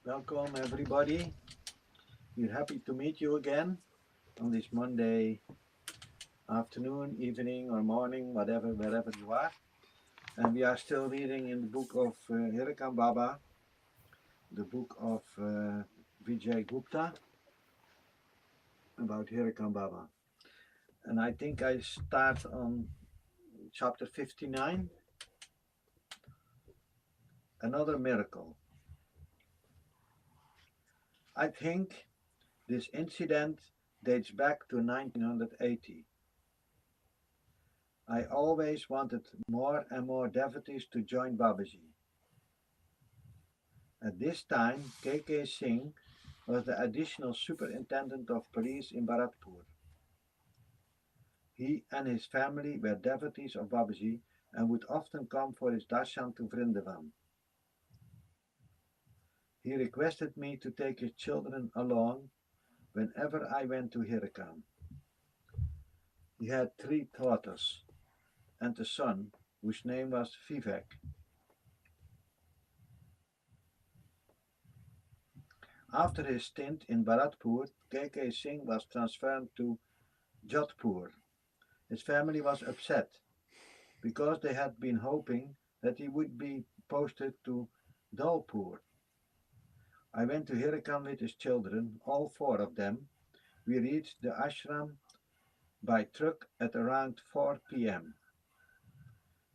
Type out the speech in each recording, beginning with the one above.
Welcome everybody. We're happy to meet you again on this Monday afternoon, evening, or morning, whatever, wherever you are. And we are still reading in the book of Hirakan Baba, the book of Vijay Gupta about Hirakan Baba. And I think I start on chapter 59, another miracle. I think this incident dates back to 1980. I always wanted more and more devotees to join Babaji. At this time, K.K. Singh was the additional superintendent of police in Bharatpur. He and his family were devotees of Babaji and would often come for his darshan to Vrindavan. He requested me to take his children along whenever I went to Hirakan. He had 3 daughters and a son whose name was Vivek. After his stint in Bharatpur, K.K. Singh was transferred to Jodhpur. His family was upset because they had been hoping that he would be posted to Dholpur. I went to Hirakan with his children, all 4 of them. We reached the ashram by truck at around 4 p.m.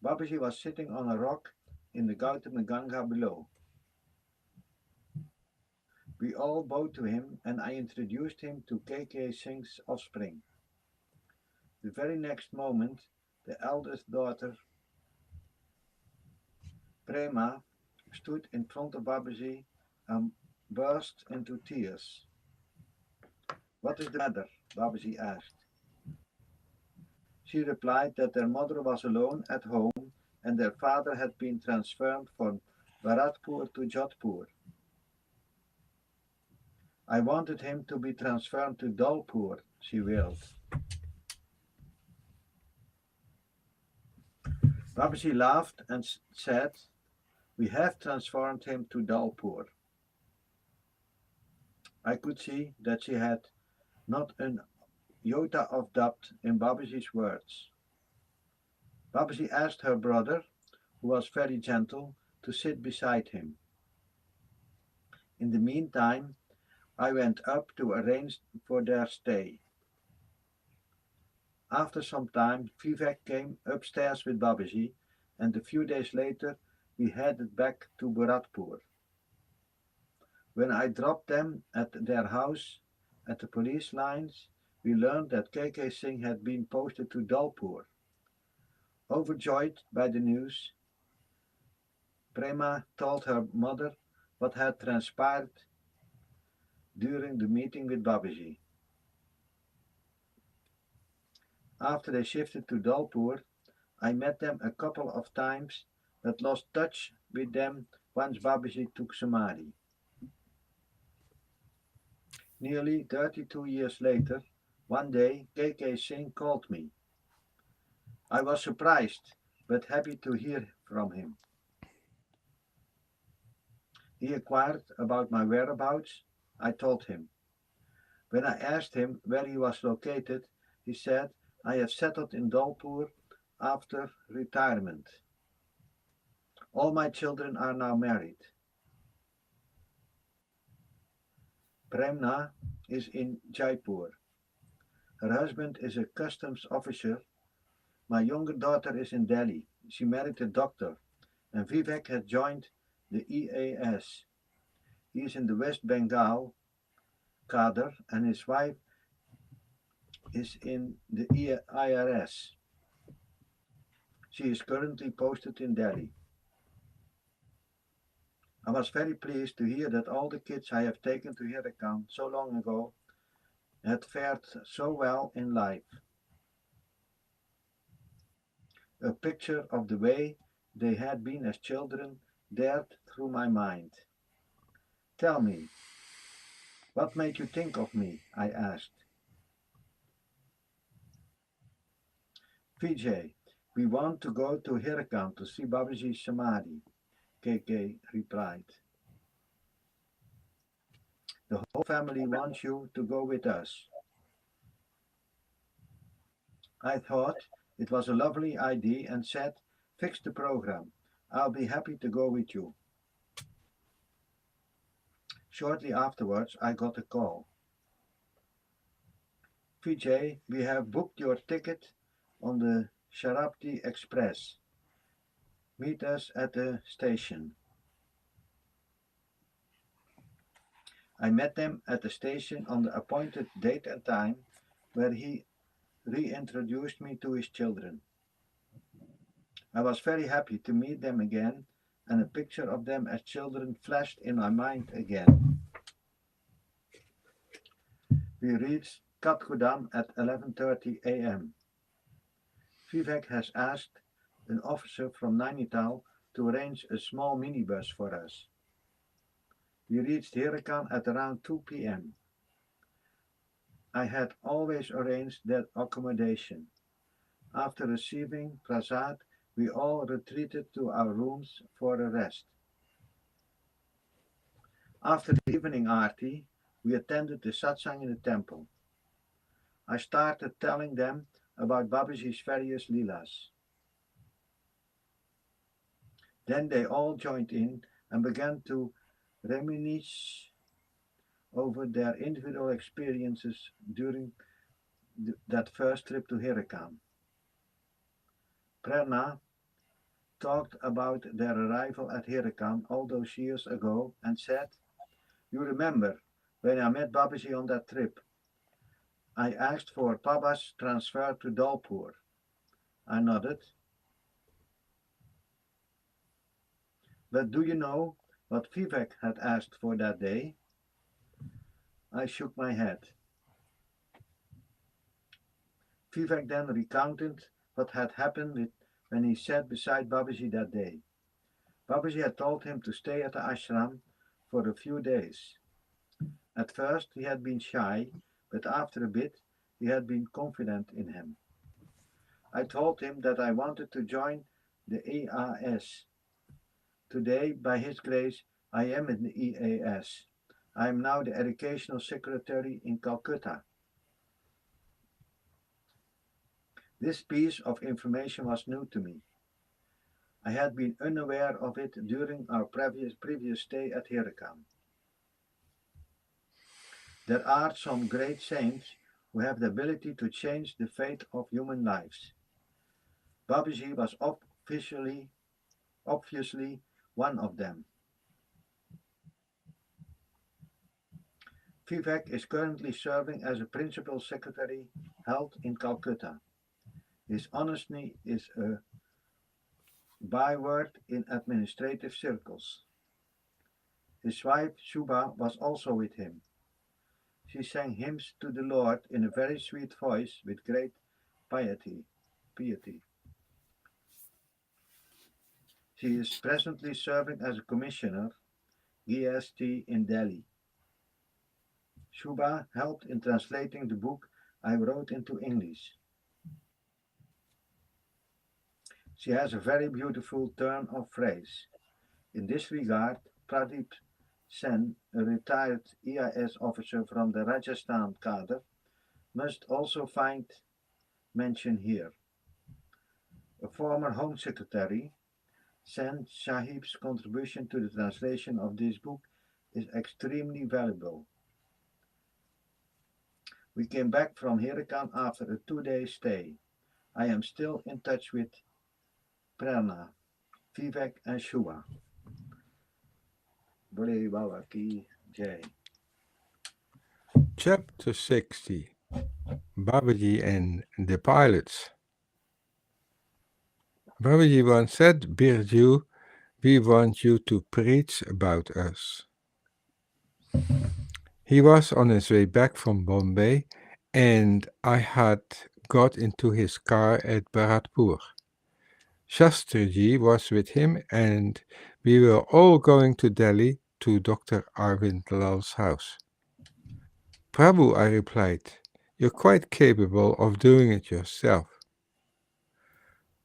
Babaji was sitting on a rock in the Gautama Ganga below. We all bowed to him and I introduced him to K.K. Singh's offspring. The very next moment, the eldest daughter, Prema, stood in front of Babaji and burst into tears. What is the matter? Babaji asked. She replied that their mother was alone at home and their father had been transferred from Bharatpur to Jodhpur. I wanted him to be transferred to Dholpur, she wailed. Babaji laughed and said, "We have transformed him to Dholpur." I could see that she had not an iota of doubt in Babaji's words. Babaji asked her brother, who was very gentle, to sit beside him. In the meantime, I went up to arrange for their stay. After some time, Vivek came upstairs with Babaji, and a few days later we headed back to Bharatpur. When I dropped them at their house at the police lines, we learned that K.K. Singh had been posted to Dholpur. Overjoyed by the news, Prema told her mother what had transpired during the meeting with Babaji. After they shifted to Dholpur, I met them a couple of times but lost touch with them once Babaji took Samadhi. Nearly 32 years later, one day K.K. Singh called me. I was surprised but happy to hear from him. He inquired about my whereabouts. I told him. When I asked him where he was located, he said, "I have settled in Dholpur after retirement. All my children are now married. Premna is in Jaipur. Her husband is a customs officer. My younger daughter is in Delhi. She married a doctor. And Vivek has joined the EAS. He is in the West Bengal cadre and his wife is in the IRS. She is currently posted in Delhi." I was very pleased to hear that all the kids I have taken to Hirakan so long ago had fared so well in life. A picture of the way they had been as children dared through my mind. "Tell me, what made you think of me?" I asked. "Vijay, we want to go to Hirakan to see Babaji's Samadhi," K.K. replied. The whole family wants you to go with us. I thought it was a lovely idea and said, fix the program. I'll be happy to go with you. Shortly afterwards, I got a call. Vijay, we have booked your ticket on the Sharabdi Express. Meet us at the station. I met them at the station on the appointed date and time, where he reintroduced me to his children. I was very happy to meet them again, and a picture of them as children flashed in my mind again. We reached Katgudam at 11:30 a.m. Vivek has asked an officer from Nainital to arrange a small minibus for us. We reached Hirakan at around 2 p.m. I had always arranged that accommodation. After receiving prasad, we all retreated to our rooms for a rest. After the evening aarti, we attended the satsang in the temple. I started telling them about Babaji's various leelas. Then they all joined in and began to reminisce over their individual experiences during that first trip to Hirakan. Prerna talked about their arrival at Hirakan all those years ago and said, you remember when I met Babaji on that trip? I asked for Papa's transfer to Dalpur. I nodded. But do you know what Vivek had asked for that day? I shook my head. Vivek then recounted what had happened when he sat beside Babaji that day. Babaji had told him to stay at the ashram for a few days. At first he had been shy, but after a bit he had been confident in him. I told him that I wanted to join the EAS. Today, by his grace, I am in the EAS. I am now the Educational Secretary in Calcutta. This piece of information was new to me. I had been unaware of it during our previous stay at Hirakan. There are some great saints who have the ability to change the fate of human lives. Babaji was obviously one of them. Vivek is currently serving as a principal secretary held in Calcutta. His honesty is a byword in administrative circles. His wife Shubha was also with him. She sang hymns to the Lord in a very sweet voice with great piety. She is presently serving as a commissioner, GST in Delhi. Shubha helped in translating the book I wrote into English. She has a very beautiful turn of phrase. In this regard, Pradeep Sen, a retired EIS officer from the Rajasthan cadre, must also find mention here. A former Home Secretary, Sen Sahib's contribution to the translation of this book is extremely valuable. We came back from Hirakan after a 2-day stay. I am still in touch with Prerna, Vivek and Shubha. Bole Baba Ki Jai. Chapter 60 Babaji and the Pilots. Babaji once said, Birju, we want you to preach about us. He was on his way back from Bombay, and I had got into his car at Bharatpur. Shastriji was with him, and we were all going to Delhi to Dr. Arvind Lal's house. Prabhu, I replied, you're quite capable of doing it yourself.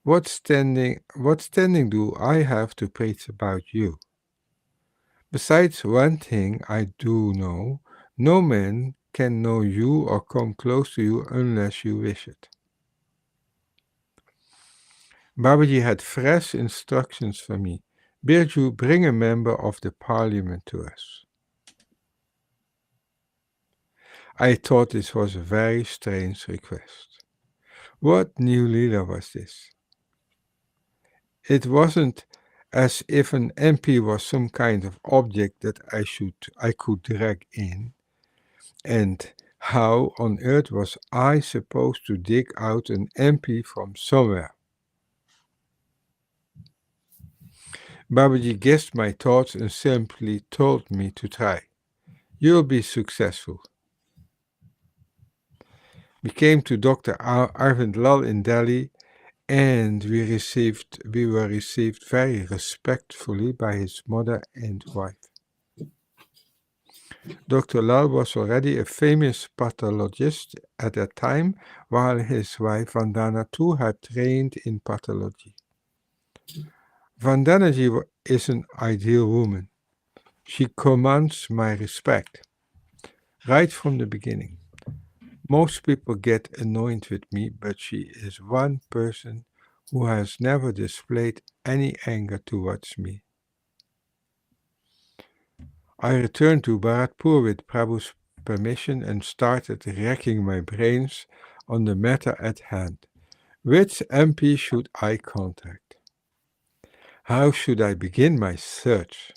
What standing do I have to preach about you? Besides one thing I do know, No man can know you or come close to you unless you wish it. Babaji had fresh instructions for me. Birju, bring a member of the parliament to us. I thought this was a very strange request. What new leader was this? It wasn't as if an MP was some kind of object that I could drag in. And how on earth was I supposed to dig out an MP from somewhere? Babaji guessed my thoughts and simply told me to try. You'll be successful. We came to Dr. Arvind Lal in Delhi, and we were received very respectfully by his mother and wife. Dr. Lal was already a famous pathologist at that time, while his wife Vandana too had trained in pathology. Vandanaji is an ideal woman. She commands my respect right from the beginning. Most people get annoyed with me, but she is one person who has never displayed any anger towards me. I returned to Bharatpur with Prabhu's permission and started racking my brains on the matter at hand. Which MP should I contact? How should I begin my search?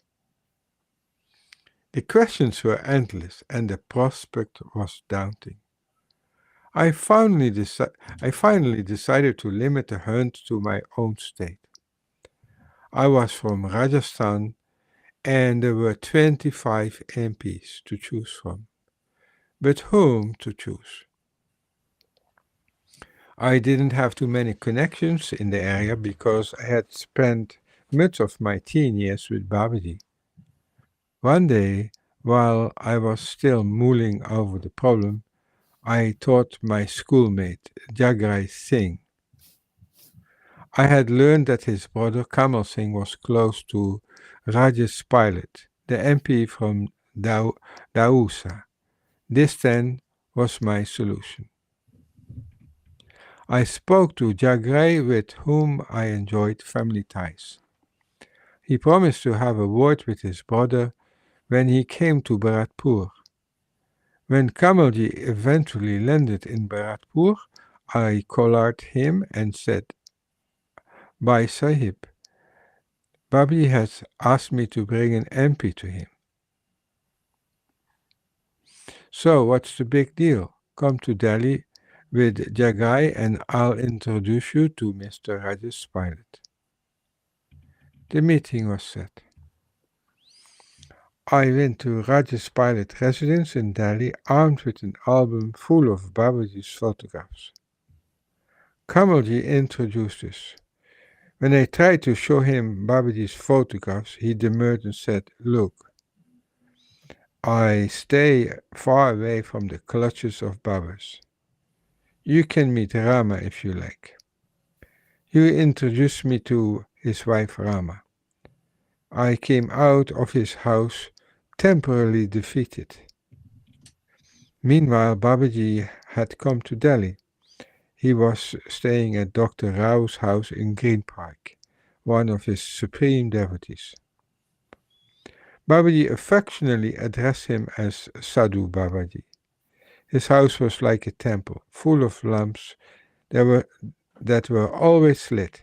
The questions were endless and the prospect was daunting. I finally decided to limit the hunt to my own state. I was from Rajasthan and there were 25 MPs to choose from. But whom to choose? I didn't have too many connections in the area because I had spent much of my teen years with Babaji. One day, while I was still mulling over the problem, I taught my schoolmate, Jagrai Singh. I had learned that his brother Kamal Singh was close to Rajesh Pilot, the MP from Dausa. This then was my solution. I spoke to Jagrai, with whom I enjoyed family ties. He promised to have a word with his brother when he came to Bharatpur. When Kamalji eventually landed in Bharatpur, I collared him and said, Bhai Sahib, Babi has asked me to bring an MP to him. So what's the big deal? Come to Delhi with Jagai and I'll introduce you to Mr. Rajesh Pilot. The meeting was set. I went to Rajesh Pilot residence in Delhi armed with an album full of Babaji's photographs. Kamalji introduced us. When I tried to show him Babaji's photographs, he demurred and said, Look, I stay far away from the clutches of Babas. You can meet Rama if you like. He introduced me to his wife Rama. I came out of his house temporarily defeated. Meanwhile, Babaji had come to Delhi. He was staying at Dr. Rao's house in Green Park, one of his supreme devotees. Babaji affectionately addressed him as Sadhu Babaji. His house was like a temple, full of lamps that were always lit.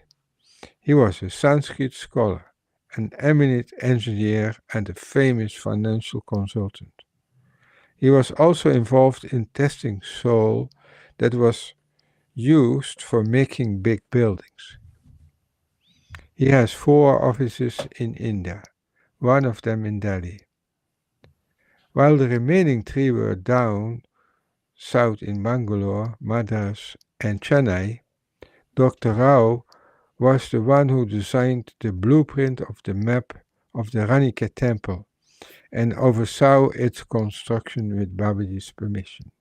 He was a Sanskrit scholar, an eminent engineer and a famous financial consultant. He was also involved in testing soil that was used for making big buildings. He has 4 offices in India, one of them in Delhi. While the remaining 3 were down south in Bangalore, Madras and Chennai, Dr. Rao was the one who designed the blueprint of the map of the Ranike temple and oversaw its construction with Babaji's permission.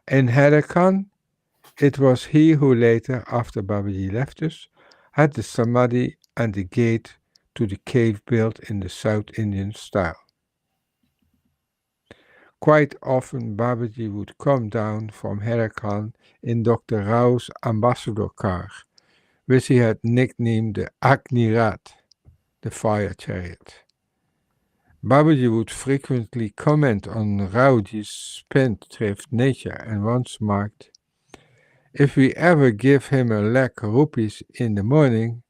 And Haider Khan, it was he who later, after Babaji left us, had the samadhi and the gate to the cave built in the South Indian style. Quite often Babaji would come down from Herakan in Dr. Rao's ambassador car, which he had nicknamed the Agni Rat, the fire chariot. Babaji would frequently comment on Rauji's spendthrift nature and once marked, "If we ever give him a lakh rupees in the morning,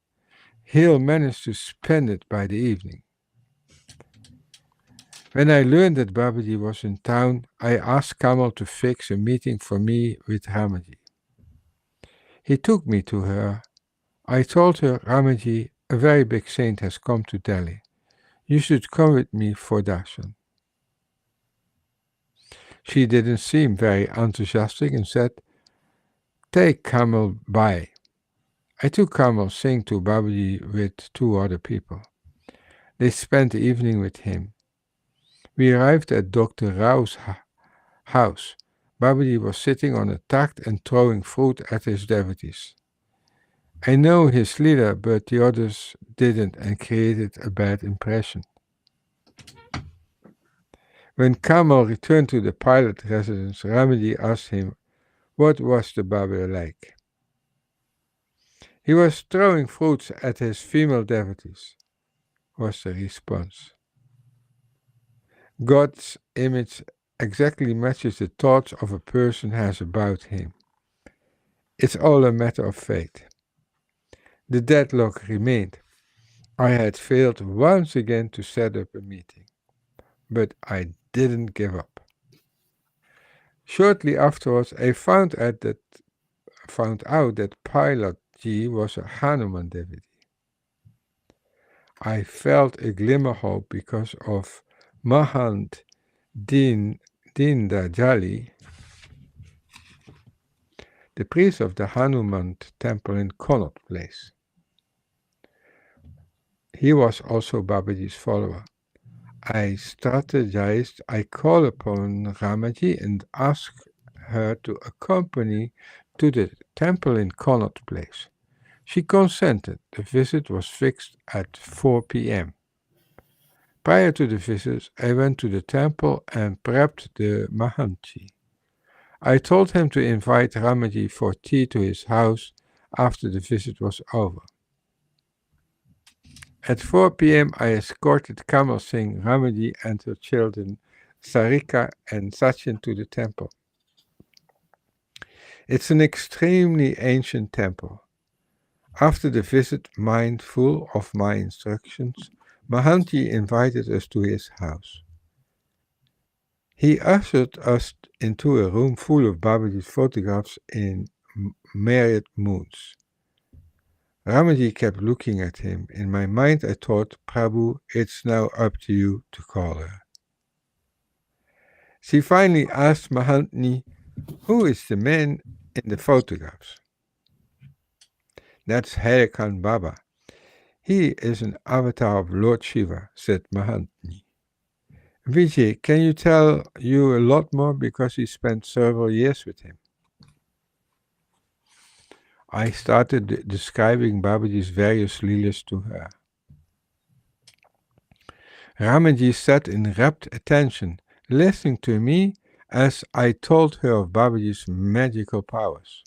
he'll manage to spend it by the evening." When I learned that Babaji was in town, I asked Kamal to fix a meeting for me with Ramaji. He took me to her. I told her, "Ramaji, a very big saint has come to Delhi. You should come with me for darshan." She didn't seem very enthusiastic and said, "Take Kamal by." I took Kamal Singh to Babaji with two other people. They spent the evening with him. We arrived at Dr. Rao's house. Babaji was sitting on a tact and throwing fruit at his devotees. I know his leader, but the others didn't and created a bad impression. When Kamal returned to the pilot residence, Ramji asked him what was the Baba like. "He was throwing fruits at his female devotees," was the response. God's image exactly matches the thoughts of a person has about him. It's all a matter of faith. The deadlock remained. I had failed once again to set up a meeting, but I didn't give up. Shortly afterwards, I found out that Pilot G was a Hanuman devotee. I felt a glimmer of hope because of Mahant Dindajali, the priest of the Hanuman temple in Connaught Place. He was also Babaji's follower. I strategized. I called upon Ramaji and asked her to accompany to the temple in Connaught Place. She consented. The visit was fixed at 4 p.m. Prior to the visit, I went to the temple and prepped the Mahanji. I told him to invite Ramaji for tea to his house after the visit was over. At 4 p.m., I escorted Kamal Singh, Ramaji, and her children, Sarika and Sachin, to the temple. It's an extremely ancient temple. After the visit, mindful of my instructions, Mahanti invited us to his house. He ushered us into a room full of Babaji's photographs in myriad moods. Ramaji kept looking at him. In my mind, I thought, "Prabhu, it's now up to you to call her." She finally asked Mahantni, "Who is the man in the photographs?" "That's Harikan Baba. He is an avatar of Lord Shiva," said Mahantni. "Vijay, can you tell you a lot more because he spent several years with him?" I started describing Babaji's various leelas to her. Ramaji sat in rapt attention, listening to me as I told her of Babaji's magical powers.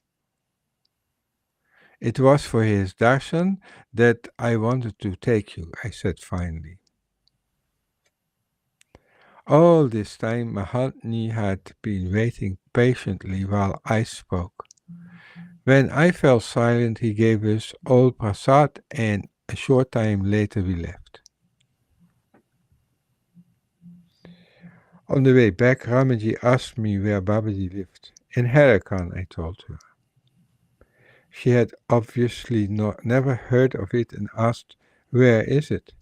"It was for his darshan that I wanted to take you," I said finally. All this time, Mahatni had been waiting patiently while I spoke. When I fell silent, he gave us all prasad, and a short time later we left. On the way back, Ramaji asked me where Babaji lived. "In Harakan," I told her. She had obviously never heard of it and asked, "Where is it?"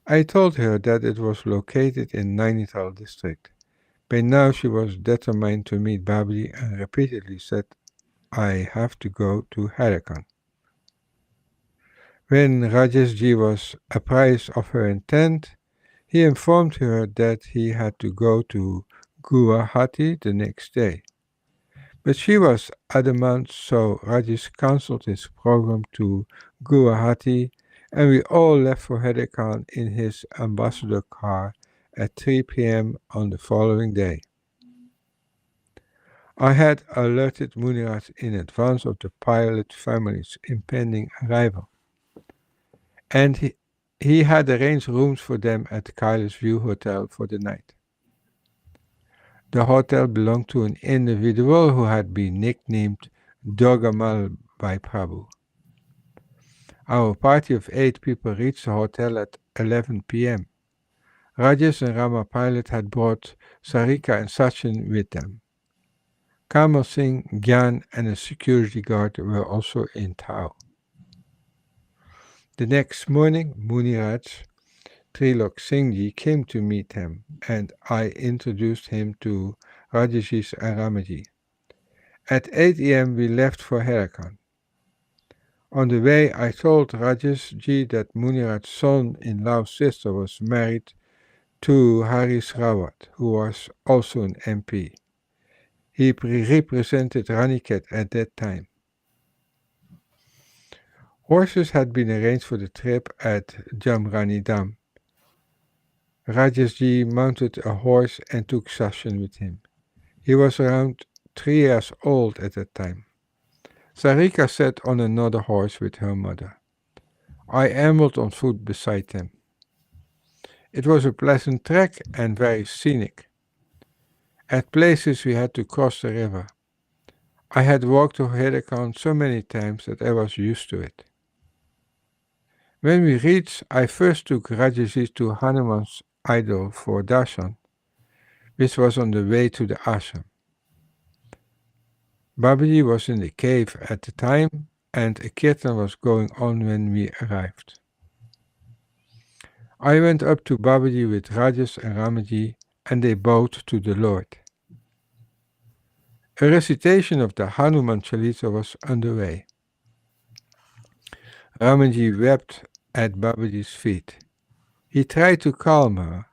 I told her that it was located in Nainital district. By now she was determined to meet Babaji and repeatedly said, "I have to go to Harakan." When Rajeshji was apprised of her intent, he informed her that he had to go to Guwahati the next day. But she was adamant, so Rajesh cancelled his program to Guwahati, and we all left for Harakan in his ambassador car at 3 p.m. on the following day. I had alerted Muniraj in advance of the pilot family's impending arrival, and he had arranged rooms for them at the Kailash View Hotel for the night. The hotel belonged to an individual who had been nicknamed Dogamal by Prabhu. Our party of 8 people reached the hotel at 11 p.m. Rajesh and Rama Pilot had brought Sarika and Sachin with them. Kamal Singh, Gyan and a security guard were also in tow. The next morning, Muniraj, Trilok Singhji came to meet him, and I introduced him to Rajesh and Ramaji. At 8 a.m. we left for Herakan. On the way, I told Rajesh that Muniraj's son-in-law's sister was married to Haris Rawat, who was also an MP. He represented Raniket at that time. Horses had been arranged for the trip at Jamrani Dam. Rajesh mounted a horse and took Sachin with him. He was around 3 years old at that time. Sarika sat on another horse with her mother. I ambled on foot beside them. It was a pleasant trek and very scenic. At places we had to cross the river. I had walked to Herakan so many times that I was used to it. When we reached, I first took Rajesh to Hanuman's idol for darshan, which was on the way to the ashram. Babaji was in the cave at the time, and a kirtan was going on when we arrived. I went up to Babaji with Rajesh and Ramaji, and they bowed to the Lord. A recitation of the Hanuman Chalisa was underway. Ramaji wept at Babaji's feet. He tried to calm her.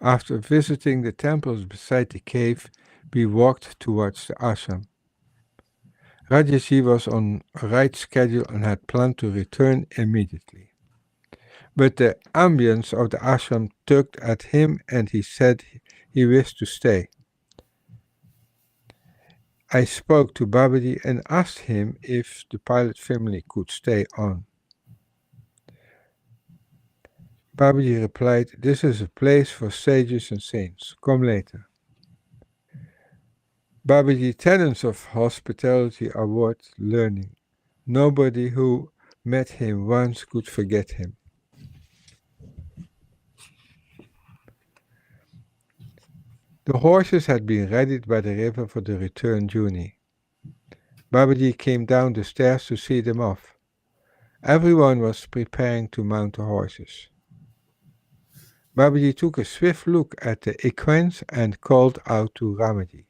After visiting the temples beside the cave, we walked towards the ashram. Rajesh was on a right schedule and had planned to return immediately. But the ambience of the ashram tugged at him and he said he wished to stay. I spoke to Babaji and asked him if the pilot family could stay on. Babaji replied, "This is a place for sages and saints. Come later." Babaji's tenets of hospitality are worth learning. Nobody who met him once could forget him. The horses had been readied by the river for the return journey. Babaji came down the stairs to see them off. Everyone was preparing to mount the horses. Babaji took a swift look at the equines and called out to Ramaji.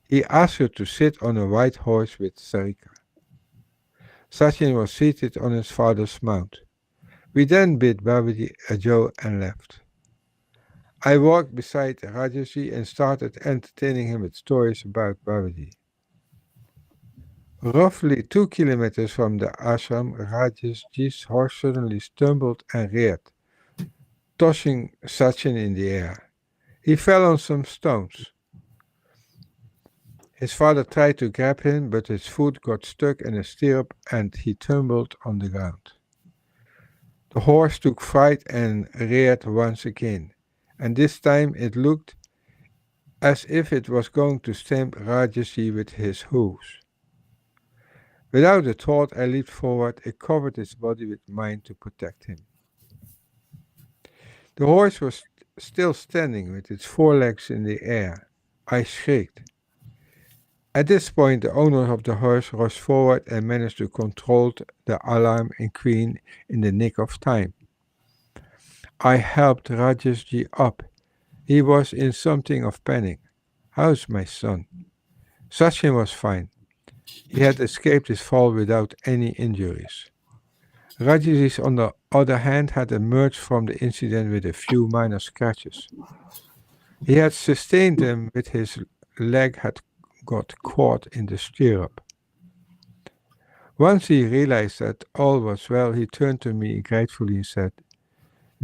He asked her to sit on a white horse with Sarika. Sachin was seated on his father's mount. We then bid Babaji adieu and left. I walked beside Rajesh and started entertaining him with stories about Babaji. Roughly 2 kilometers from the ashram, Rajesh's horse suddenly stumbled and reared, tossing Sachin in the air. He fell on some stones. His father tried to grab him, but his foot got stuck in a stirrup and he tumbled on the ground. The horse took fright and reared once again, and this time it looked as if it was going to stamp Rajesh with his hooves. Without a thought, I leaped forward and covered his body with mine to protect him. The horse was still standing with its forelegs in the air. I shrieked. At this point, the owner of the horse rushed forward and managed to control the alarm and queen in the nick of time. I helped Rajesh up. He was in something of panic. "How's my son?" Sachin was fine. He had escaped his fall without any injuries. Rajesh, on the other hand, had emerged from the incident with a few minor scratches. He had sustained them with his leg had got caught in the stirrup. Once he realized that all was well, he turned to me gratefully and said,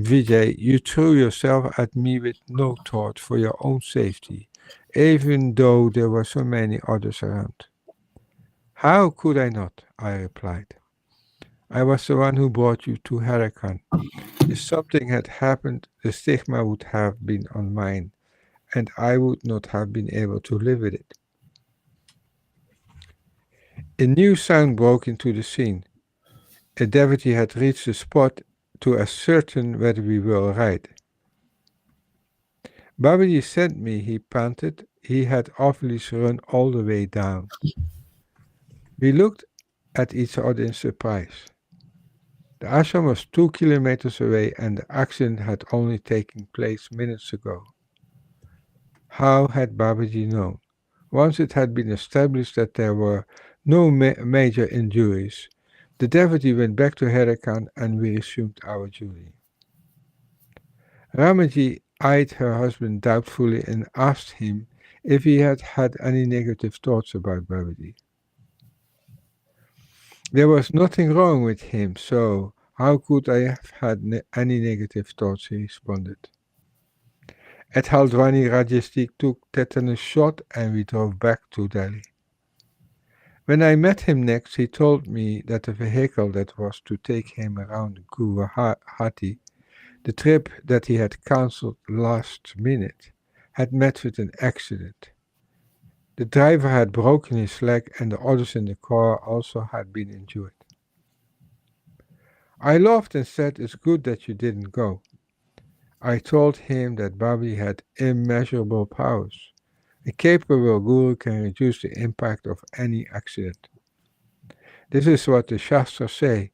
Vijay, you threw yourself at me with no thought for your own safety, even though there were so many others around. How could I not? I replied. I was the one who brought you to Harakan. If something had happened, the stigma would have been on mine, and I would not have been able to live with it. A new sound broke into the scene. A devotee had reached the spot to ascertain whether we were right. Babaji sent me, he panted. He had obviously run all the way down. We looked at each other in surprise. The ashram was 2 kilometers away and the accident had only taken place minutes ago. How had Babaji known? Once it had been established that there were no major injuries, the devotee went back to Herakan and we resumed our journey. Ramaji eyed her husband doubtfully and asked him if he had had any negative thoughts about Babaji. There was nothing wrong with him, so how could I have had any negative thoughts, he responded. At Haldwani, Rajestik took tetanus shot and we drove back to Delhi. When I met him next, he told me that the vehicle that was to take him around Guwahati, the trip that he had cancelled last minute, had met with an accident. The driver had broken his leg and the others in the car also had been injured. I laughed and said, "It's good that you didn't go." I told him that Babi had immeasurable powers. A capable guru can reduce the impact of any accident. This is what the Shastras say.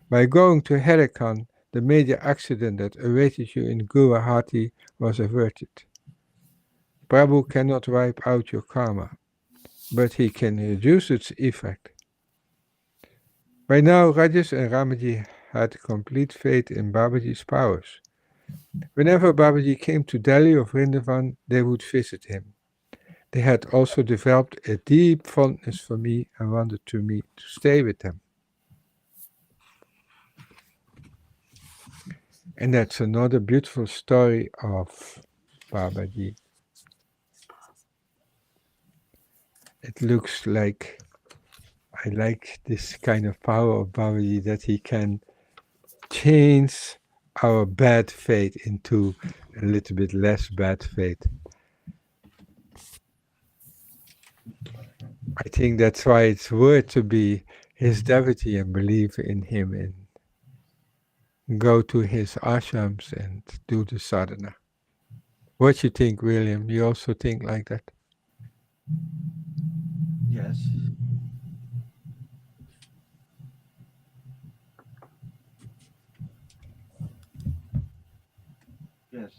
By going to Herakan, the major accident that awaited you in Guwahati was averted. Prabhu cannot wipe out your karma, but he can reduce its effect. By now, Rajesh and Ramaji had complete faith in Babaji's powers. Whenever Babaji came to Delhi or Vrindavan, they would visit him. They had also developed a deep fondness for me and wanted me to stay with them. And that's another beautiful story of Babaji. It looks like I like this kind of power of Babaji that he can change our bad fate into a little bit less bad fate. I think that's why it's worth to be his devotee and believe in him and go to his ashrams and do the sadhana. What you think, William? You also think like that? Yes, yes.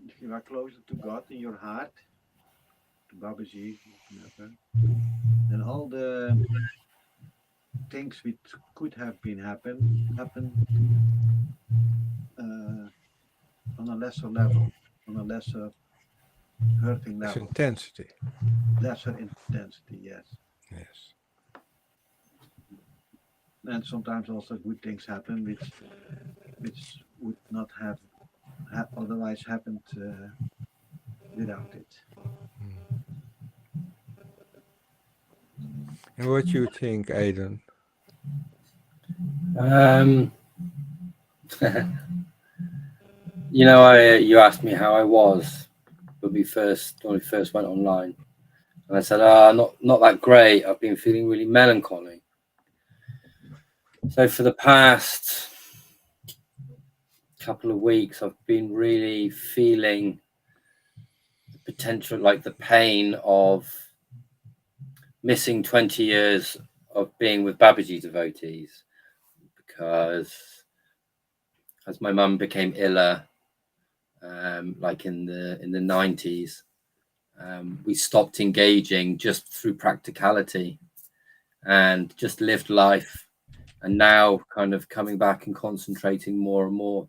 If you are closer to God in your heart, to Babaji, whoever, then all the things which could have been happen uh, on a lesser level, on a lesser hurting It's level, intensity. lesser intensity. Yes, Yes. and sometimes also good things happen which would not have otherwise happened without it. And what you think, Aidan? Um, you asked me how I was when we first went online, and I said, not that great. I've been feeling really melancholy. So for the past couple of weeks, I've been really feeling the potential, like the pain of missing 20 years of being with Babaji devotees, because as my mum became iller, like in the 90s, we stopped engaging just through practicality and just lived life, and now kind of coming back and concentrating more and more.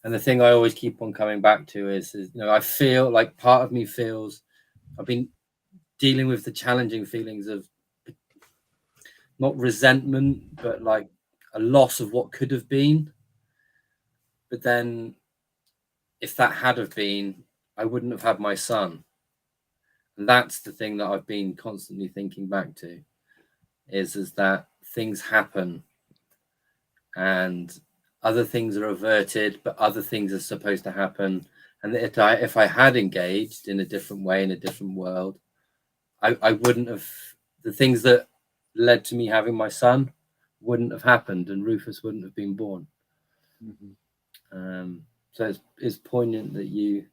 And the thing I always keep on coming back to is I feel like part of me feels I've been dealing with the challenging feelings of not resentment, but like a loss of what could have been. But then if that had have been, I wouldn't have had my son. And that's the thing that I've been constantly thinking back to, is that things happen and other things are averted, but other things are supposed to happen. And if I had engaged in a different way, in a different world, I wouldn't have, the things that led to me having my son wouldn't have happened, and Rufus wouldn't have been born. So it's poignant that you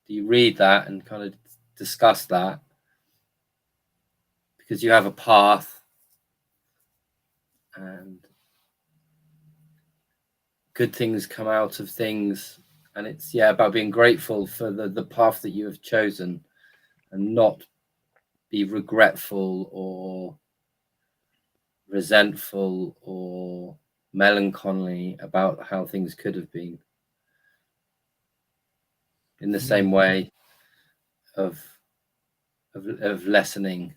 read that and kind of discuss that, because you have a path and good things come out of things, and it's about being grateful for the path that you have chosen and not be regretful or resentful or melancholy about how things could have been. In the same way of lessening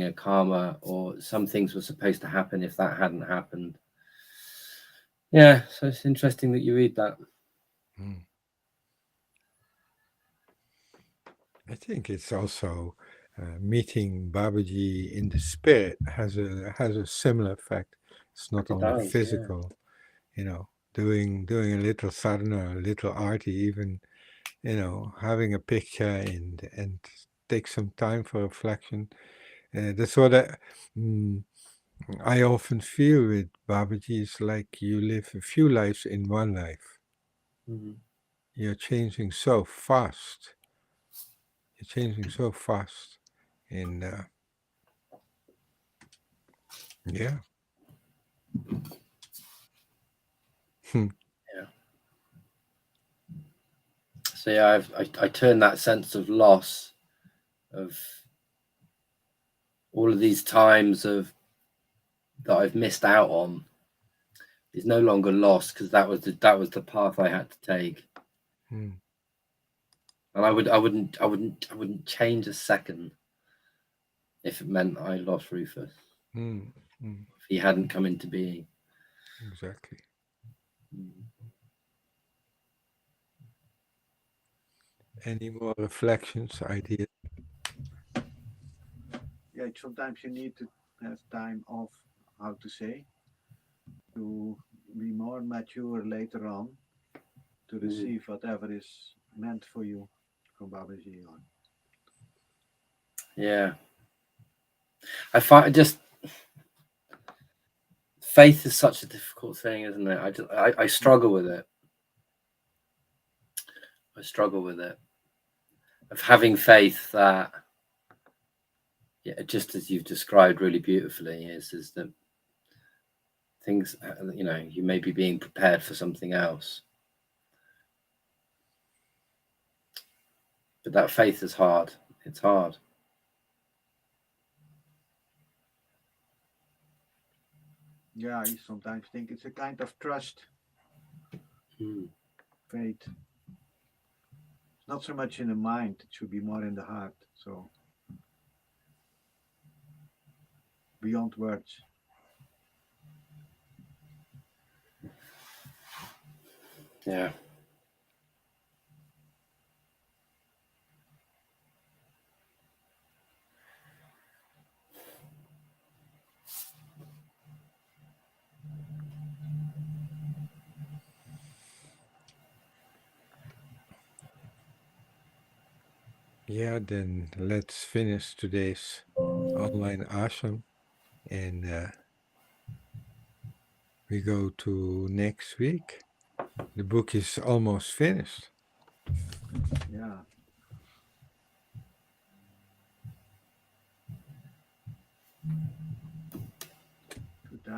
a karma, or some things were supposed to happen if that hadn't happened. So it's interesting that you read that. I think it's also meeting Babaji in the spirit has a similar effect. It's not only physical, doing a little sadhana, a little arti, even having a picture and take some time for reflection. That's what I often feel with Babaji. Is like you live a few lives in one life. You're changing so fast. And yeah. So I turn that sense of loss, of all of these times that I've missed out on, is no longer lost, because that was the path I had to take. And I wouldn't change a second if it meant I lost Rufus. If he hadn't come into being. Exactly. Any more reflections, ideas? Yeah, sometimes you need to have time off, how to say, to be more mature later on, to receive whatever is meant for you from Babaji on. Yeah. I find just faith is such a difficult thing, isn't it? I struggle with it. I struggle with it. Of having faith that, just as you've described really beautifully, is that things, you may be being prepared for something else. But that faith is hard. It's hard. Yeah, I sometimes think it's a kind of trust. Faith. It's not so much in the mind, it should be more in the heart. So, beyond words. Yeah. Yeah, then let's finish today's online ashram, and we go to next week. The book is almost finished. Yeah.